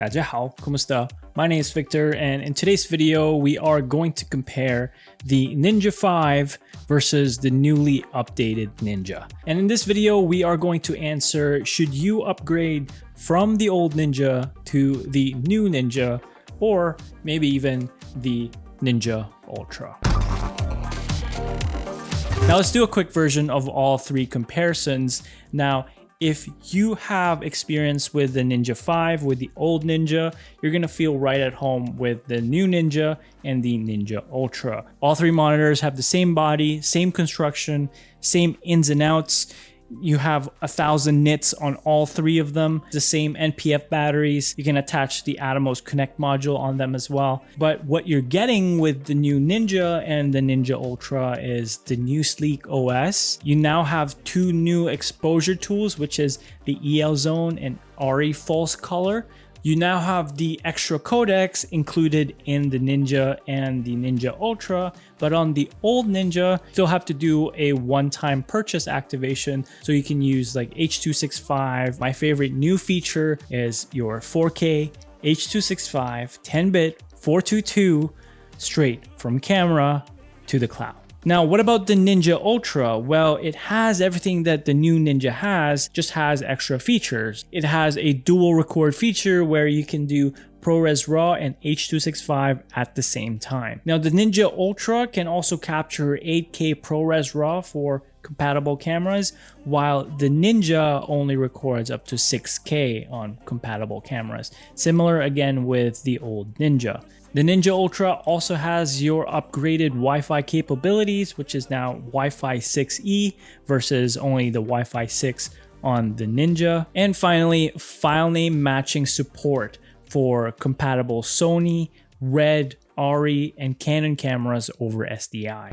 大家好, ¿cómo está? My name is Victor, and in today's video, we are going to compare the Ninja V versus the newly updated Ninja. And in this video, we are going to answer, should you upgrade from the old Ninja to the new Ninja, or maybe even the Ninja Ultra? Now let's do a quick version of all three comparisons. Now, if you have experience with the Ninja V, with the old Ninja, you're gonna feel right at home with the new Ninja and the Ninja Ultra. All three monitors have the same body, same construction, same ins and outs. You have 1,000 nits on all three of them, the same NPF batteries. You can attach the Atomos Connect module on them as well. But what you're getting with the new Ninja and the Ninja Ultra is the new sleek OS. You now have two new exposure tools, which is the EL Zone and Arri false color. You now have the extra codecs included in the Ninja and the Ninja Ultra, but on the old Ninja, you still have to do a one-time purchase activation, so you can use like H.265. My favorite new feature is your 4K H.265 10-bit 422 straight from camera to the cloud. Now, what about the Ninja Ultra? Well, it has everything that the new Ninja has, just has extra features. It has a dual record feature where you can do ProRes RAW and H.265 at the same time. Now, the Ninja Ultra can also capture 8K ProRes RAW for compatible cameras, while the Ninja only records up to 6K on compatible cameras. Similar again with the old Ninja. The Ninja Ultra also has your upgraded Wi-Fi capabilities, which is now Wi-Fi 6E versus only the Wi-Fi 6 on the Ninja. And finally, file name matching support for compatible Sony, Red, Arri, and Canon cameras over SDI.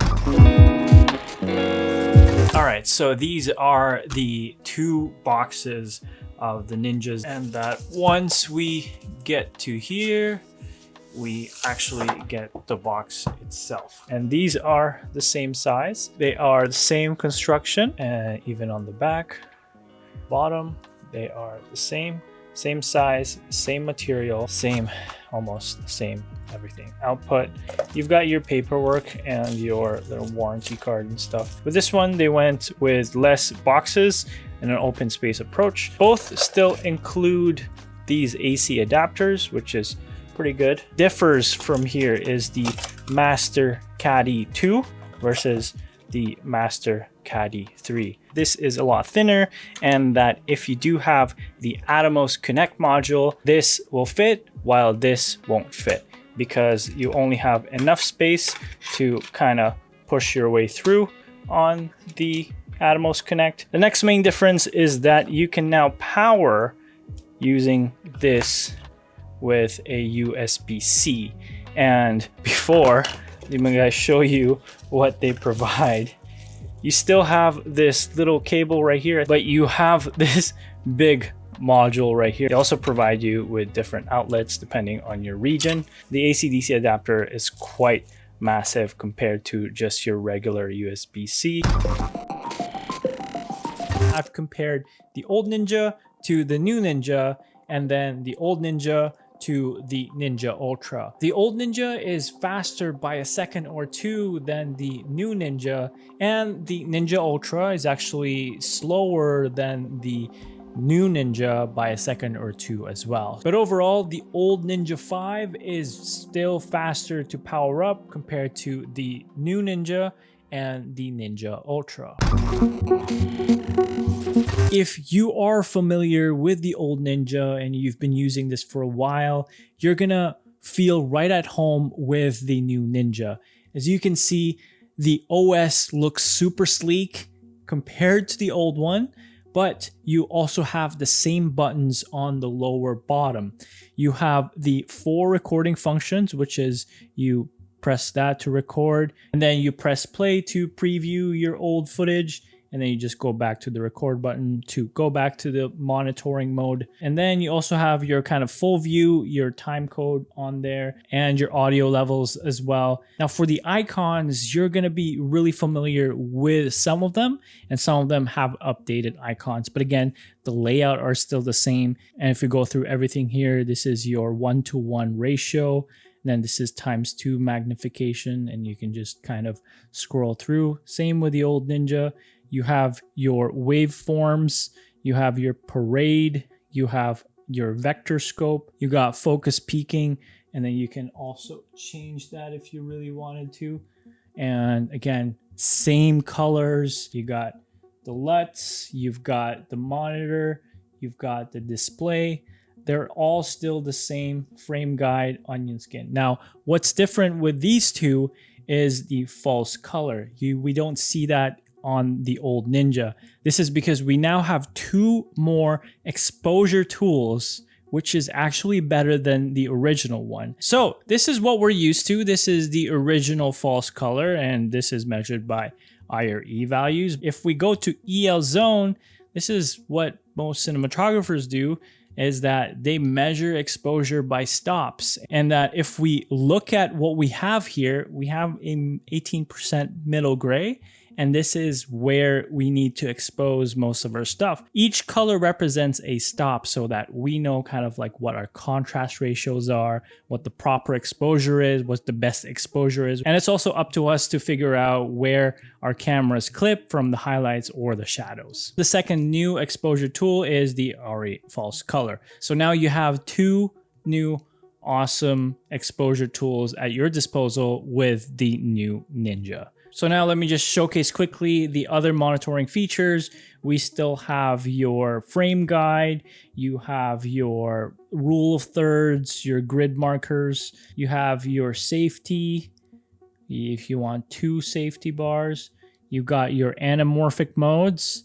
All right, so these are the two boxes of the Ninjas, and that once we get to here, we actually get the box itself. And these are the same size. They are the same construction, and even on the back, bottom, they are the same size, same material, almost same everything. Output, you've got your paperwork and your little warranty card and stuff. With this one, they went with less boxes and an open space approach. Both still include these AC adapters, which is pretty good. Differs from here is the Master Caddy 2 versus the Master Caddy 3. This is a lot thinner, and that if you do have the Atomos Connect module, this will fit while this won't fit, because you only have enough space to kind of push your way through on the Atomos Connect. The next main difference is that you can now power using this with a USB-C. And before, let me guys show you what they provide. You still have this little cable right here, but you have this big module right here. They also provide you with different outlets depending on your region. The AC/DC adapter is quite massive compared to just your regular USB-C. I've compared the old Ninja to the new Ninja, and then the old Ninja to the Ninja Ultra. The old Ninja is faster by a second or two than the new Ninja, and the Ninja Ultra is actually slower than the new Ninja by a second or two as well. But overall, the old Ninja V is still faster to power up compared to the new Ninja and the Ninja Ultra. If you are familiar with the old Ninja and you've been using this for a while, you're gonna feel right at home with the new Ninja. As you can see, the OS looks super sleek compared to the old one, but you also have the same buttons on the lower bottom. You have the 4 recording functions, which is you press that to record, and then you press play to preview your old footage, and then you just go back to the record button to go back to the monitoring mode. And then you also have your kind of full view, your time code on there, and your audio levels as well. Now for the icons, you're going to be really familiar with some of them, and some of them have updated icons. But again, the layout are still the same. And if you go through everything here, this is your 1:1 ratio. Then this is ×2 magnification, and you can just kind of scroll through. Same with the old Ninja. You have your waveforms, you have your parade, you have your vector scope, you got focus peaking, and then you can also change that if you really wanted to. And again, same colors. You got the LUTs, you've got the monitor, you've got the display. They're all still the same frame guide, onion skin. Now, what's different with these two is the false color. We don't see that on the old Ninja. This is because we now have 2 more exposure tools, which is actually better than the original one. So this is what we're used to. This is the original false color, and this is measured by IRE values. If we go to EL zone, this is what most cinematographers do, is that they measure exposure by stops. And that if we look at what we have here, we have an 18% middle gray, and this is where we need to expose most of our stuff. Each color represents a stop so that we know kind of like what our contrast ratios are, what the proper exposure is, what the best exposure is. And it's also up to us to figure out where our cameras clip from the highlights or the shadows. The second new exposure tool is the Arri false color. So now you have 2 new awesome exposure tools at your disposal with the new Ninja. So now let me just showcase quickly the other monitoring features. We still have your frame guide, you have your rule of thirds, your grid markers, you have your safety, if you want 2 safety bars, you got your anamorphic modes,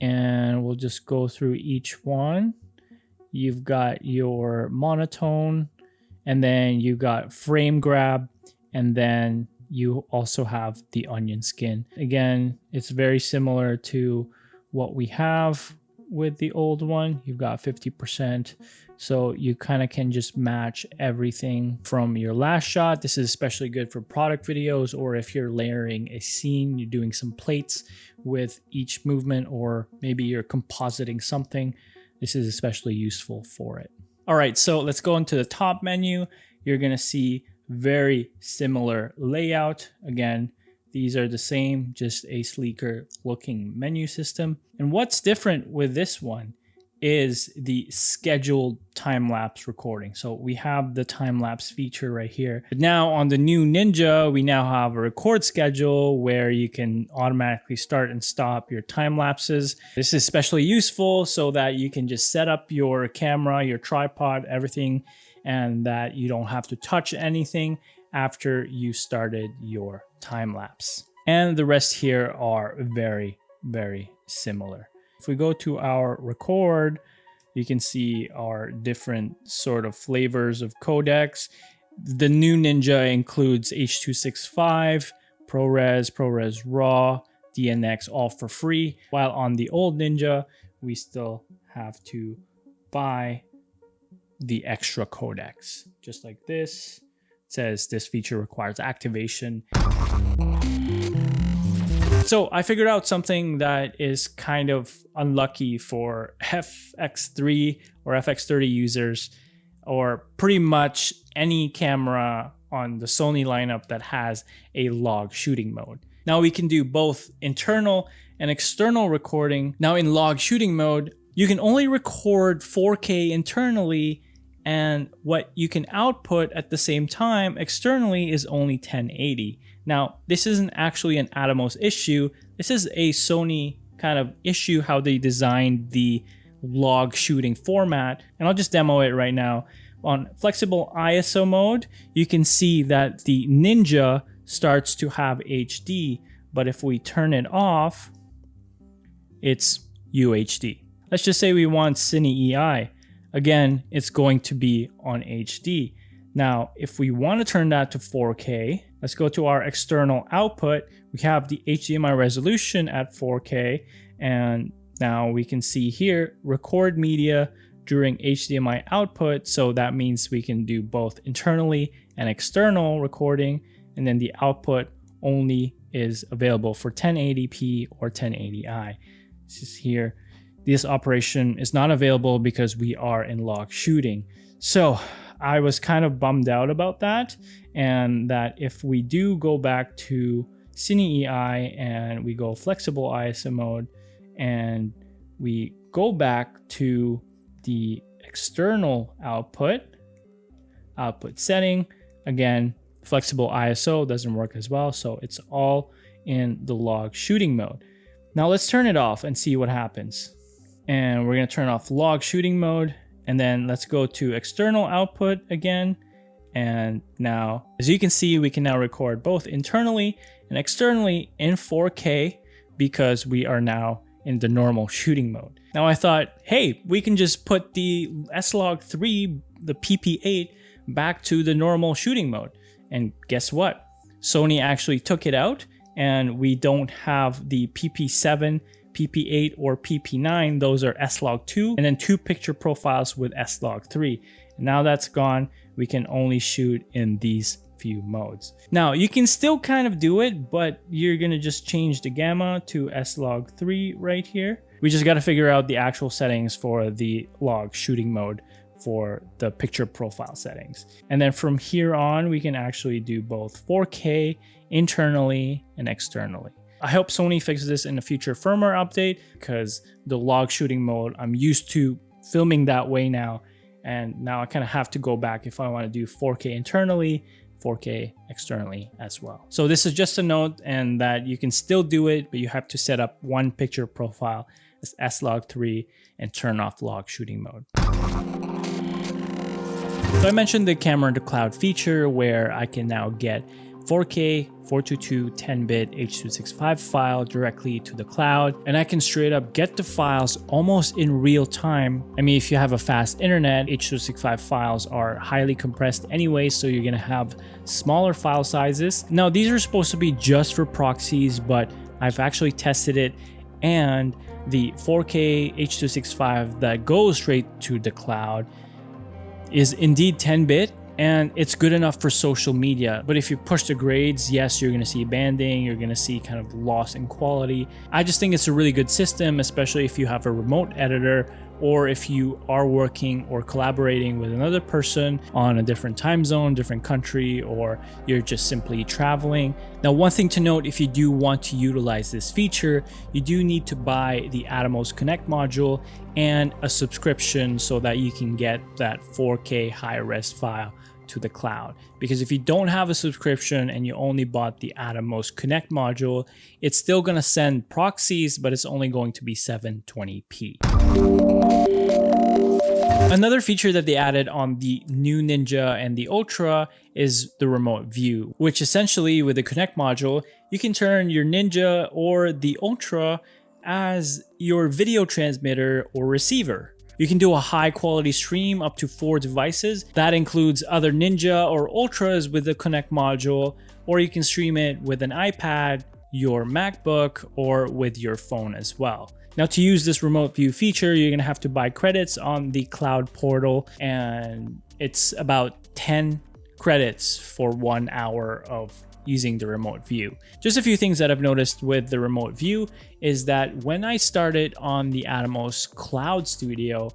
and we'll just go through each one. You've got your monotone, and then you got frame grab, and then you also have the onion skin. Again, it's very similar to what we have with the old one. You've got 50%. So you kind of can just match everything from your last shot. This is especially good for product videos, or if you're layering a scene, you're doing some plates with each movement, or maybe you're compositing something. This is especially useful for it. All right, so let's go into the top menu. You're gonna see very similar layout. Again, these are the same, just a sleeker looking menu system. And what's different with this one is the scheduled time-lapse recording. So we have the time-lapse feature right here. But now on the new Ninja, we now have a record schedule where you can automatically start and stop your time lapses. This is especially useful so that you can just set up your camera, your tripod, everything, and that you don't have to touch anything after you started your time lapse. And the rest here are very, very similar. If we go to our record, you can see our different sort of flavors of codecs. The new Ninja includes H.265, ProRes, ProRes RAW, DNX, all for free. While on the old Ninja, we still have to buy the extra codecs. Just like this, it says this feature requires activation. So I figured out something that is kind of unlucky for FX3 or FX30 users, or pretty much any camera on the Sony lineup that has a log shooting mode. Now we can do both internal and external recording. Now in log shooting mode, you can only record 4K internally, and what you can output at the same time externally is only 1080. Now, this isn't actually an Atomos issue. This is a Sony kind of issue, how they designed the log shooting format. And I'll just demo it right now. On flexible ISO mode, you can see that the Ninja starts to have HD, but if we turn it off, it's UHD. Let's just say we want Cine EI. Again, it's going to be on HD. Now, if we want to turn that to 4K, let's go to our external output. We have the HDMI resolution at 4K, and now we can see here, record media during HDMI output. So that means we can do both internally and external recording, and then the output only is available for 1080p or 1080i. This is here. This operation is not available because we are in log shooting. So I was kind of bummed out about that, and that if we do go back to Cine EI and we go flexible ISO mode and we go back to the external output setting, again, flexible ISO doesn't work as well. So it's all in the log shooting mode. Now let's turn it off and see what happens. And we're going to turn off log shooting mode. And then let's go to external output again. And now, as you can see, we can now record both internally and externally in 4K because we are now in the normal shooting mode. Now I thought, hey, we can just put the S-Log3, the PP8, back to the normal shooting mode. And guess what? Sony actually took it out, and we don't have the PP7, PP8, or PP9. Those are S-Log2, and then 2 picture profiles with S-Log3. And now that's gone. We can only shoot in these few modes. Now you can still kind of do it, but you're gonna just change the gamma to S-Log3 right here. We just got to figure out the actual settings for the log shooting mode for the picture profile settings. And then from here on, we can actually do both 4K internally and externally. I hope Sony fixes this in a future firmware update, because the log shooting mode, I'm used to filming that way now. And now I kind of have to go back if I want to do 4K internally, 4K externally as well. So this is just a note, and that you can still do it, but you have to set up one picture profile as S-Log3 and turn off log shooting mode. So I mentioned the camera in the cloud feature, where I can now get 4K 422 10-bit H.265 file directly to the cloud, and I can straight up get the files almost in real time. I mean, if you have a fast internet, H.265 files are highly compressed anyway, so you're gonna have smaller file sizes. Now these are supposed to be just for proxies, but I've actually tested it, and the 4K H.265 that goes straight to the cloud is indeed 10-bit, and it's good enough for social media. But if you push the grades, yes, you're gonna see banding, you're gonna see kind of loss in quality. I just think it's a really good system, especially if you have a remote editor, or if you are working or collaborating with another person on a different time zone, different country, or you're just simply traveling. Now, one thing to note, if you do want to utilize this feature, you do need to buy the Atomos Connect module and a subscription so that you can get that 4K high-res file to the cloud. Because if you don't have a subscription and you only bought the Atomos Connect module, it's still going to send proxies, but it's only going to be 720p. Another feature that they added on the new Ninja and the Ultra is the remote view, which essentially with the Connect module, you can turn your Ninja or the Ultra as your video transmitter or receiver. You can do a high quality stream up to 4 devices. That includes other Ninja or Ultras with the Connect module, or you can stream it with an iPad, your MacBook, or with your phone as well. Now, to use this remote view feature, you're gonna have to buy credits on the cloud portal, and it's about 10 credits for 1 hour of using the remote view. Just a few things that I've noticed with the remote view is that when I started on the Atomos Cloud Studio,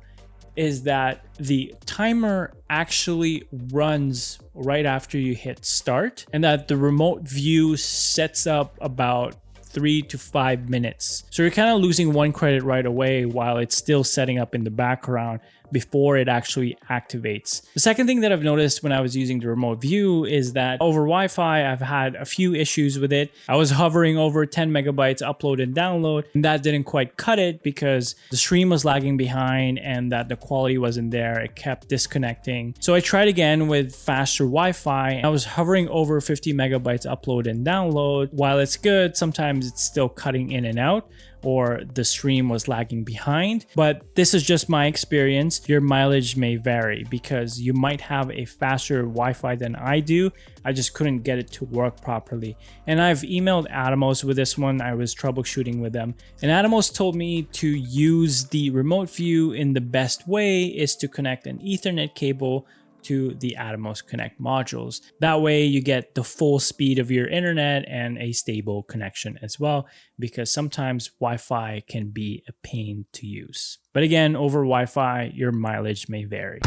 is that the timer actually runs right after you hit start, and that the remote view sets up about 3 to 5 minutes. So you're kind of losing 1 credit right away while it's still setting up in the background before it actually activates. The second thing that I've noticed when I was using the remote view is that over Wi-Fi, I've had a few issues with it. I was hovering over 10 megabytes upload and download, and that didn't quite cut it because the stream was lagging behind and that the quality wasn't there. It kept disconnecting. So I tried again with faster Wi-Fi. I was hovering over 50 megabytes upload and download. While it's good, sometimes it's still cutting in and out, or the stream was lagging behind. But this is just my experience. Your mileage may vary because you might have a faster Wi-Fi than I do. I just couldn't get it to work properly. And I've emailed Atomos with this one. I was troubleshooting with them. And Atomos told me to use the RemoteView in the best way is to connect an Ethernet cable to the Atomos Connect modules. That way you get the full speed of your internet and a stable connection as well, because sometimes Wi-Fi can be a pain to use. But again, over Wi-Fi, your mileage may vary.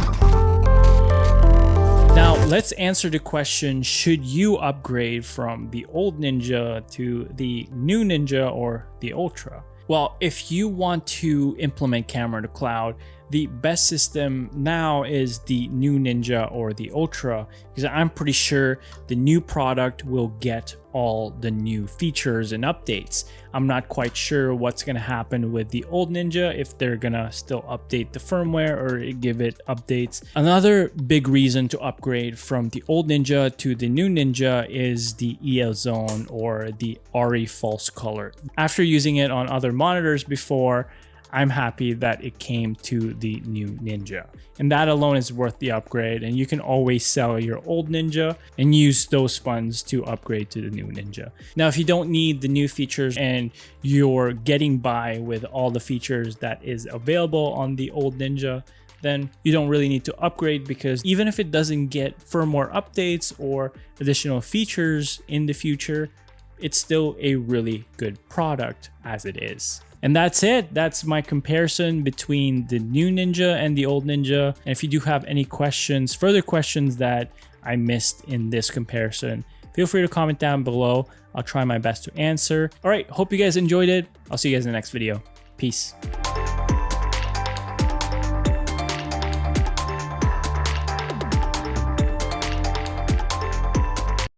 Now let's answer the question, should you upgrade from the old Ninja to the new Ninja or the Ultra? Well, if you want to implement camera to cloud, the best system now is the new Ninja or the Ultra, because I'm pretty sure the new product will get all the new features and updates. I'm not quite sure what's going to happen with the old Ninja, if they're going to still update the firmware or give it updates. Another big reason to upgrade from the old Ninja to the new Ninja is the EL zone or the Arri false color. After using it on other monitors before, I'm happy that it came to the new Ninja. And that alone is worth the upgrade, and you can always sell your old Ninja and use those funds to upgrade to the new Ninja. Now, if you don't need the new features and you're getting by with all the features that is available on the old Ninja, then you don't really need to upgrade, because even if it doesn't get firmware updates or additional features in the future, it's still a really good product as it is. And that's it. That's my comparison between the new Ninja and the old Ninja. And if you do have any questions, further questions that I missed in this comparison, feel free to comment down below. I'll try my best to answer. All right, hope you guys enjoyed it. I'll see you guys in the next video. Peace.